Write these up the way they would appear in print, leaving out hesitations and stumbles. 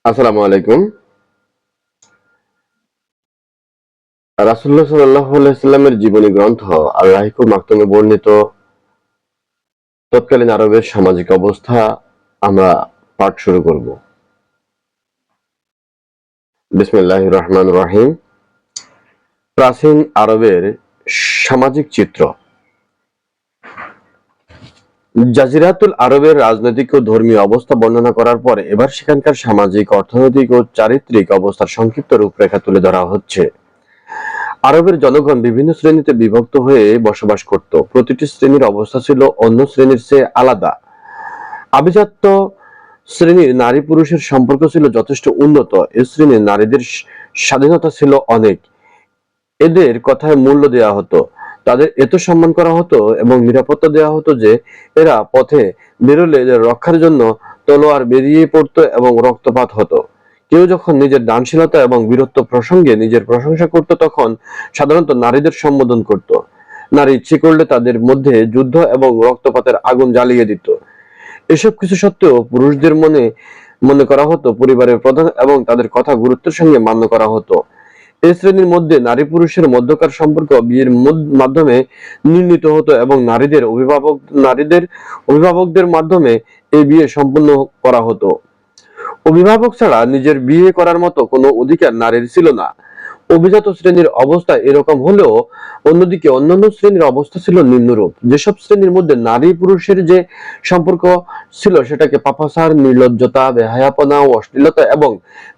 আসসালামু আলাইকুম। রাসূলুল্লাহ সাল্লাল্লাহু আলাইহি ওয়াসাল্লামের জীবনী গ্রন্থ আল রাহিকুল মাকতুমে বর্ণিত তৎকালীন আরবের সামাজিক অবস্থা আমরা পাঠ শুরু করব। বিসমিল্লাহির রহমানির রহিম। প্রাচীন আরবের সামাজিক চিত্র। জাজিরাতুল আরবের রাজনৈতিক ও ধর্মীয় অবস্থা বর্ণনা করার পর এবার সেখানকার সামাজিক, অর্থনৈতিক ও চারিত্রিক অবস্থার সংক্ষিপ্ত রূপরেখা তুলে ধরা হচ্ছে। আরবের জনগণ বিভিন্ন শ্রেণীতে বিভক্ত হয়ে বসবাস করত। প্রতিটি শ্রেণীর অবস্থা ছিল অন্য শ্রেণীর চেয়ে আলাদা। আভিজাত্য শ্রেণীর নারী পুরুষের সম্পর্ক ছিল যথেষ্ট উন্নত। এ শ্রেণীর নারীদের স্বাধীনতা ছিল অনেক। এদের কথায় মূল্য দেওয়া হতো, তাদের এত সম্মান করা হতো এবং নিরাপত্তা দেওয়া হতো যে এরা পথে বেরোলে এদের রক্ষার জন্য তলোয়ার বেরিয়ে পড়তো এবং রক্তপাত হতো। কেউ যখন নিজের দানশীলতা এবং বীরত্ব প্রসঙ্গে নিজের প্রশংসা করত তখন সাধারণত নারীদের সম্বোধন করত। নারী ইচ্ছে করলে তাদের মধ্যে যুদ্ধ এবং রক্তপাতের আগুন জ্বালিয়ে দিত। এসব কিছু সত্ত্বেও পুরুষদের মনে করা হতো পরিবারের প্রধান এবং তাদের কথা গুরুত্বের সঙ্গে মান্য করা হতো। এই শ্রেণীর মধ্যে নারী পুরুষের মধ্যকার সম্পর্ক বিয়ের মাধ্যমে নির্ণীত হতো এবং নারীদের অভিভাবকদের মাধ্যমে এই বিয়ে সম্পন্ন করা হতো। অভিভাবক ছাড়া নিজের বিয়ে করার মতো কোনো অধিকার নারীর ছিল না। অভিজাত শ্রেণীর অবস্থা এরকম হলেও অন্যদিকে অন্যান্য শ্রেণীর অবস্থা ছিল নিম্নরূপ। যেসব শ্রেণীর মধ্যে নারী পুরুষের যে সম্পর্ক ছিল সেটাকে পাপাচার, নির্লজ্জতা, বেহায়াপনা ও অশ্লীলতা এবং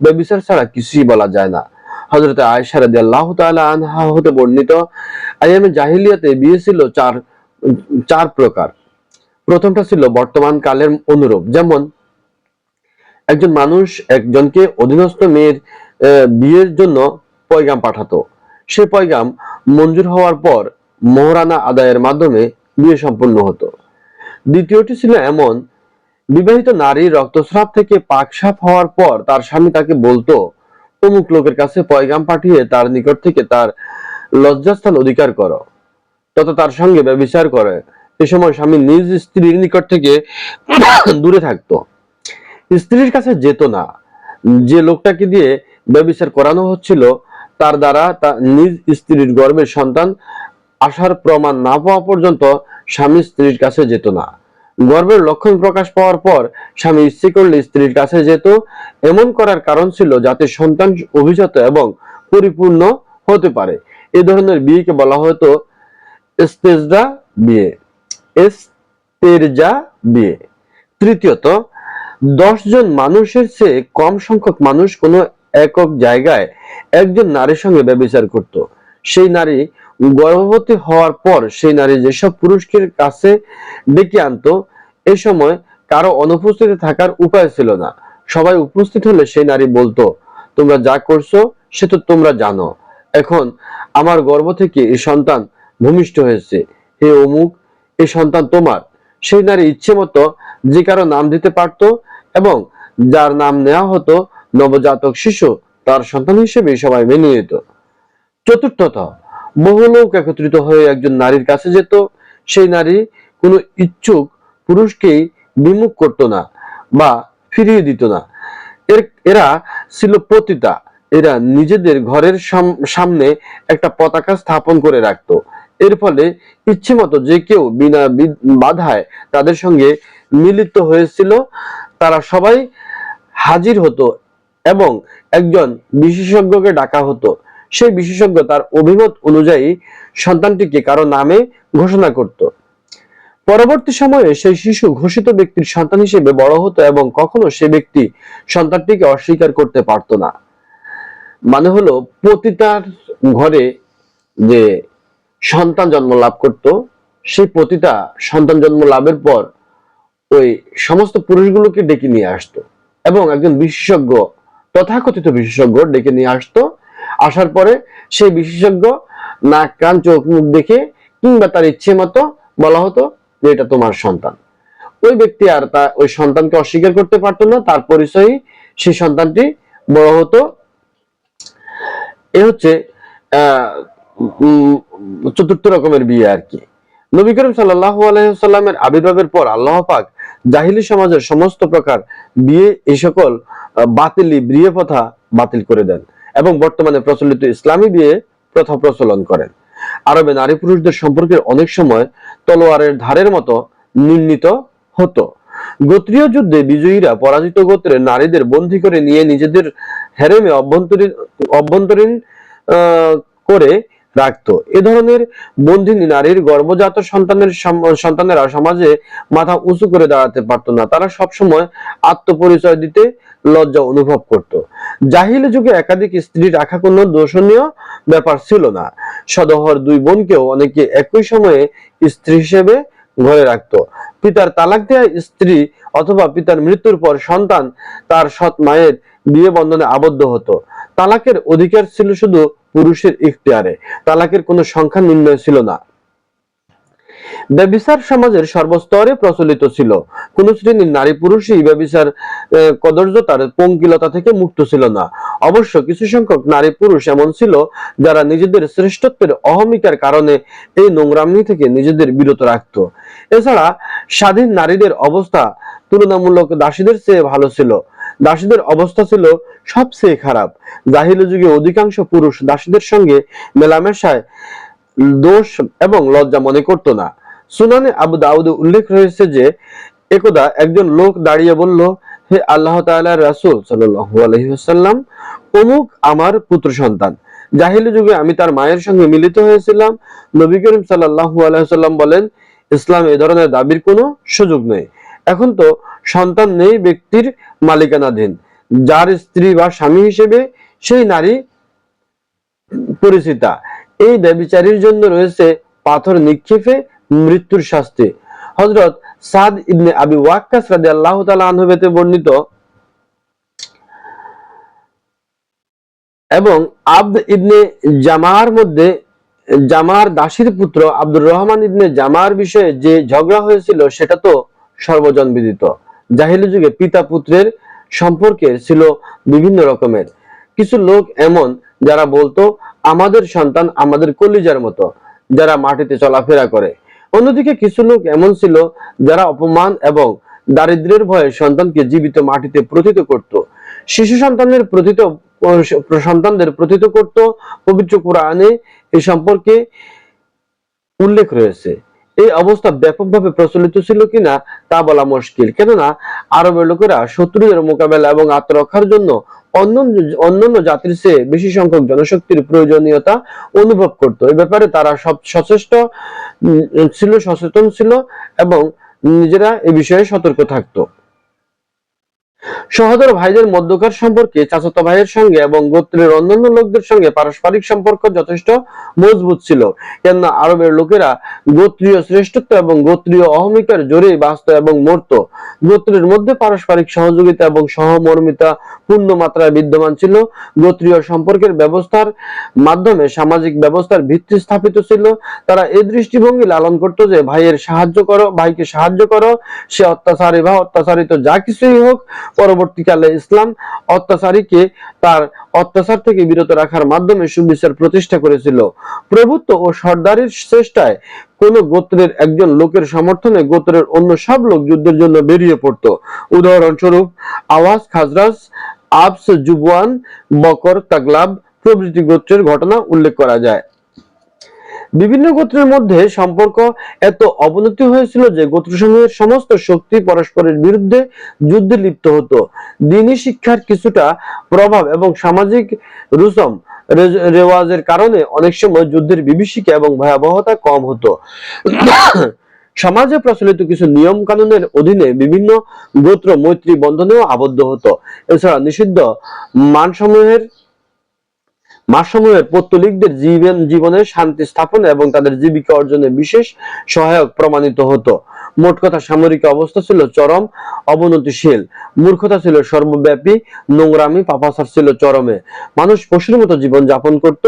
ব্যভিচার ছাড়া কিছুই বলা যায় না। হযরত আয়েশা রাদিয়াল্লাহু তাআলা আনহা হতে বর্ণিত, আইয়ামে জাহিলিয়াতে বিয়ে ছিল চার প্রকার। প্রথমটা ছিল বর্তমান কালের অনুরূপ, যেমন একজন মানুষ একজনকে অধীনস্থ মেয়ের বিয়ের জন্য পয়গাম পাঠাতো। সে পয়গাম মঞ্জুর হওয়ার পর মোহরানা আদায়ের মাধ্যমে বিয়ে সম্পন্ন হতো। দ্বিতীয়টি ছিল এমন, বিবাহিত নারী রক্তস্রাব থেকে পাক সাফ হওয়ার পর তার স্বামী তাকে বলতো অমুক লোকের কাছে পয়গাম পাঠিয়ে তার নিকট থেকে তার লজ্জাস্থান অধিকার করো, তত তার সঙ্গে ব্যভিচার করে। এ সময় স্বামী নিজ স্ত্রীর নিকট থেকে দূরে থাকতো, স্ত্রীর কাছে যেত না। যে লোকটাকে দিয়ে ব্যভিচার করানো হচ্ছিল তার দ্বারা নিজ স্ত্রীর গর্ভের সন্তান আসার প্রমাণ না পাওয়া পর্যন্ত স্বামী স্ত্রীর কাছে যেত না। গর্ভের লক্ষণ প্রকাশ পাওয়ার পর স্বামী ইচ্ছে করলে স্ত্রীর কাছে যেত। এমন করার কারণ ছিল যাতে সন্তান অভিজাত এবং পরিপূর্ণ হতে পারে। এ ধরনের বিয়েকে বলা হতো ইস্তেরজা বিয়ে। ইস্তেরজা বিয়ে। তৃতীয়ত, 10 জন মানুষের চেয়ে কম সংখ্যক মানুষ কোনো একক জায়গায় একজন নারীর সঙ্গে ব্যভিচার করত। সেই নারী গর্ভবতী হওয়ার পর সেই নারী যেসব পুরুষের কাছে ডেকে আনতো, এ সময় কারো অনুপস্থিতি থাকার উপায় ছিল না। সবাই উপস্থিত হলে সেই নারী বলতো, তোমরা যা করছো সে তো তোমরা জানো। এখন আমার গর্ভ থেকে এই সন্তান ভূমিষ্ঠ হয়েছে। হে অমুক, এই সন্তান তোমার। সেই নারী ইচ্ছে মতো যে কারো নাম দিতে পারত এবং যার নাম নেওয়া হতো নবজাতক শিশু তার সন্তান হিসেবে সবাই মেনে নিত। চতুর্থত, বহু লোক একত্রিত হয়ে একজন নারীর কাছে যেত। সেই নারী কোনো ইচ্ছুক পুরুষকেই বিমুখ করত না বা ফিরিয়ে দিত না। এরা ছিল পতিতা। এরা নিজেদের ঘরের সামনে একটা পতাকা স্থাপন করে রাখতো। এর ফলে ইচ্ছে মতো যে কেউ বিনা বাধায় তাদের সঙ্গে মিলিত হয়েছিল তারা সবাই হাজির হতো এবং একজন বিশেষজ্ঞকে ডাকা হতো। সেই বিশেষজ্ঞ তার অভিমত অনুযায়ী সন্তানটিকে কারো নামে ঘোষণা করত। পরবর্তী সময়ে সেই শিশু ঘোষিত ব্যক্তির সন্তান হিসেবে বড় হতো এবং কখনো সে ব্যক্তি সন্তানটিকে অস্বীকার করতে পারত না। মানে হলো পতিতার ঘরে যে সন্তান জন্ম লাভ করত, সেই পতিতা সন্তান জন্ম লাভের পর ওই সমস্ত পুরুষগুলোকে ডেকে নিয়ে আসতো এবং একজন বিশেষজ্ঞ, তথাকথিত বিশেষজ্ঞ ডেকে নিয়ে আসতো। আসার পরে সেই বিশেষজ্ঞ নাক কান চোখ মুখ দেখে কিংবা তার ইচ্ছে মতো বলা হতো যে এটা তোমার সন্তান। ওই ব্যক্তি আর ওই সন্তানকে অস্বীকার করতে পারতো না, তার পরিচয়ই সেই সন্তানটি বড় হতো। এ হচ্ছে চতুর্থ রকমের বিয়ে আর কি। নবী করিম সাল্লাল্লাহু আলাইহি ওয়াসাল্লামের আবির্ভাবের পর আল্লাহ পাক জাহিলি সমাজের সমস্ত প্রকার বিয়ে এই সকল বিয়ে প্রথা বাতিল করে দেন এবং বর্তমানে প্রচলিত ইসলামী বিয়ে প্রথা প্রচলন করেন। আরবে নারী পুরুষদের সম্পর্কের অনেক সময় তলোয়ারের ধারের মতো নির্ণীত হতো। গোত্রীয় যুদ্ধে বিজয়ীরা পরাজিত গোত্রের নারীদের বন্দী করে নিয়ে নিজেদের হেরেমে অভ্যন্তরীণ করে রাখতো। এ ধরনের বন্দিনী নারীর গর্ভজাত সন্তানেরা সমাজে মাথা উঁচু করে দাঁড়াতে পারতো না। তারা সবসময় আত্মপরিচয় দিতে লজ্জা অনুভব করত। জাহিলি যুগে একাধিক স্ত্রী রাখা কোনো দোষণীয় ব্যাপার ছিল না। সদহর দুই বোনকেও অনেকে একই সময়ে স্ত্রী হিসেবে ঘরে রাখতো। পিতার তালাক দেয়া স্ত্রী অথবা পিতার মৃত্যুর পর সন্তান তার সৎ মায়ের বিয়ে বন্ধনে আবদ্ধ হতো। তালাকের অধিকার ছিল শুধু পুরুষের ইখতিয়ারে। তালাকের কোনো সংখ্যা নির্ণয় ছিল না। ব্যভিচার সমাজের সর্বস্তরে প্রচলিত ছিল। কোন শ্রেণীর নারী পুরুষই ব্যভিচার কদর্যতার পঙ্কিলতা থেকে মুক্ত ছিল না। অবশ্য কিছু সংখ্যক নারী পুরুষ এমন ছিল যারা নিজেদের শ্রেষ্ঠত্বের অহমিকার কারণে এই নোংরামি থেকে নিজেদের বিরত রাখত। এছাড়া স্বাধীন নারীদের অবস্থা তুলনামূলক দাসীদের চেয়ে ভালো ছিল। দাসীদের অবস্থা ছিল সবচেয়ে খারাপ। জাহিলি যুগে অধিকাংশ পুরুষ দাসীদের সঙ্গে মেলামেশায় দোষ এবং লজ্জা মনে করত না। সুনানে আবু দাউদে উল্লেখ রয়েছে যে একদা একজন লোক দাঁড়িয়ে বলল, হে আল্লাহ তাআলার রাসূল সাল্লাল্লাহু আলাইহি ওয়াসাল্লাম, অমুক আমার পুত্র সন্তান। জাহিলি যুগে আমি তার মায়ের সঙ্গে মিলিত হয়েছিলাম। নবী করিম সাল্লাল্লাহু আলাইহি ওয়াসাল্লাম বলেন, ইসলাম এ ধরনের দাবির কোনো সুযোগ নেই। এখন তো সন্তান নেই ব্যক্তির মালিকানাধীন, যার স্ত্রী বা স্বামী হিসেবে সেই নারী পরিচিতা। এই ব্যভিচারীর জন্য রয়েছে পাথর নিক্ষেপে মৃত্যুর শাস্তি। হযরত সাদ ইবনে আবি ওয়াক্কাস রাদিয়াল্লাহু তাআলা আনহু হতে বর্ণিত এবং আবদ ইবনে জামার মধ্যে জামার দাসীর পুত্র আব্দুর রহমান ইবনে জামার বিষয়ে যে ঝগড়া হয়েছিল সেটা তো সর্বজন বিদিত। জাহিলি যুগে পিতা পুত্রের সম্পর্কে ছিল বিভিন্ন রকমের। কিছু লোক এমন যারা বলতো, আমাদের সন্তান আমাদের কলিজার মতো, যারা মাটিতে চলাফেরা করে। অন্যদিকে কিছু লোক এমন ছিল যারা অপমান এবং দারিদ্র্যের ভয়ে সন্তানকে জীবিত মাটিতে প্রথিত করত। শিশু সন্তানদের প্রথিত করত। পবিত্র কোরআনে এ সম্পর্কে উল্লেখ রয়েছে। এই অবস্থা ব্যাপকভাবে প্রচলিত ছিল কিনা তা বলা মুশকিল, কেননা আরবের লোকেরা শত্রুদের মোকাবেলা এবং আত্মরক্ষার জন্য অন্যান্য জাতির চেয়ে বেশি সংখ্যক জনশক্তির প্রয়োজনীয়তা অনুভব করত। এই ব্যাপারে তারা সচেতন ছিল এবং নিজেরা এ বিষয়ে সতর্ক থাকতো। সহোদর ভাইদের মধ্যকার সম্পর্কে চাচাতো ভাইয়ের সঙ্গে এবং গোত্রের অন্যান্য লোকদের সঙ্গে পারস্পরিক সম্পর্ক যথেষ্ট মজবুত ছিল, কেননা আরবের লোকেরা গোত্রীয় শ্রেষ্ঠত্ব এবং গোত্রীয় অহমিকার জোরেই বাঁচত এবং মরত। গোত্রের মধ্যে পারস্পরিক সহযোগিতা এবং সহমর্মিতা পূর্ণ মাত্রায় বিদ্যমান ছিল। গোত্রীয় সম্পর্কের ব্যবস্থার মাধ্যমে সামাজিক ব্যবস্থার ভিত্তি স্থাপিত ছিল। তারা এই দৃষ্টিভঙ্গি লালন করত যে ভাইকে সাহায্য করো, সে অত্যাচারী বা অত্যাচারিত যা কিছুই হোক। পরবর্তীকালে ইসলাম অত্যাচারীকে তার অত্যাচার থেকে বিরত রাখার মাধ্যমে সুবিচার প্রতিষ্ঠা করেছিল। প্রভুত্ব ও সর্দারির চেষ্টায় কোন গোত্রের একজন লোকের সমর্থনে গোত্রের অন্য সব লোক যুদ্ধের জন্য বেরিয়ে পড়তো। উদাহরণস্বরূপ আওয়াজ, খাজরাজ, আবস, জুবওয়ান, বকর, তাগলাব প্রভৃতি গোত্রের ঘটনা উল্লেখ করা যায়। বিভিন্ন গোত্রের মধ্যে সম্পর্ক এত অবনতি হয়েছিল যে গোত্রসমূহের সমস্ত শক্তি পরস্পরের বিরুদ্ধে যুদ্ধে লিপ্ত হতো। দ্বীনি শিক্ষার কিছুটা প্রভাব এবং সামাজিক রুসম রেওয়াজের কারণে অনেক সময় যুদ্ধের বিভীষিকা এবং ভয়াবহতা কম হতো। সমাজে প্রচলিত কিছু নিয়ম কানুনের অধীনে বিভিন্ন গোত্র মৈত্রী বন্ধনেও আবদ্ধ হতো। এছাড়া নিষিদ্ধ মাসসমূহের পৌত্তলিকদের জীবনের শান্তি স্থাপনে এবং তাদের জীবিকা অর্জনে বিশেষ সহায়ক প্রমাণিত হতো। মোট কথা, সামরিক অবস্থা ছিল চরম অবনতিশীল, মূর্খতা ছিল সর্বব্যাপী, নোংরামি পাপাচার ছিল চরমে। মানুষ পশুর মতো জীবন যাপন করত।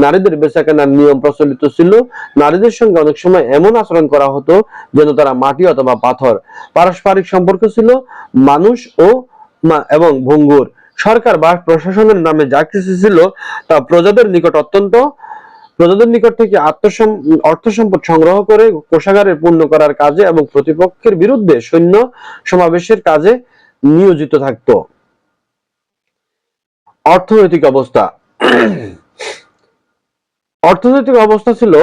নারীদের বেচাকেনার নিয়ম প্রচলিত ছিল। নারীদের সঙ্গে অনেক সময় এমন আচরণ করা হতো যেন তারা মাটি অথবা পাথর। পারস্পরিক সম্পর্ক ছিল মানুষ এবং ভঙ্গুর। সরকার বা প্রশাসনের নামে যা কিছু ছিল তা প্রজাদের নিকট থেকে অর্থ সম্পদ সংগ্রহ করে কোষাগারে পূর্ণ করার কাজে এবং প্রতিপক্ষের বিরুদ্ধে সৈন্য সমাবেশের কাজে নিয়োজিত থাকতো। অর্থনৈতিক অবস্থা। অর্থনৈতিক অবস্থা ছিল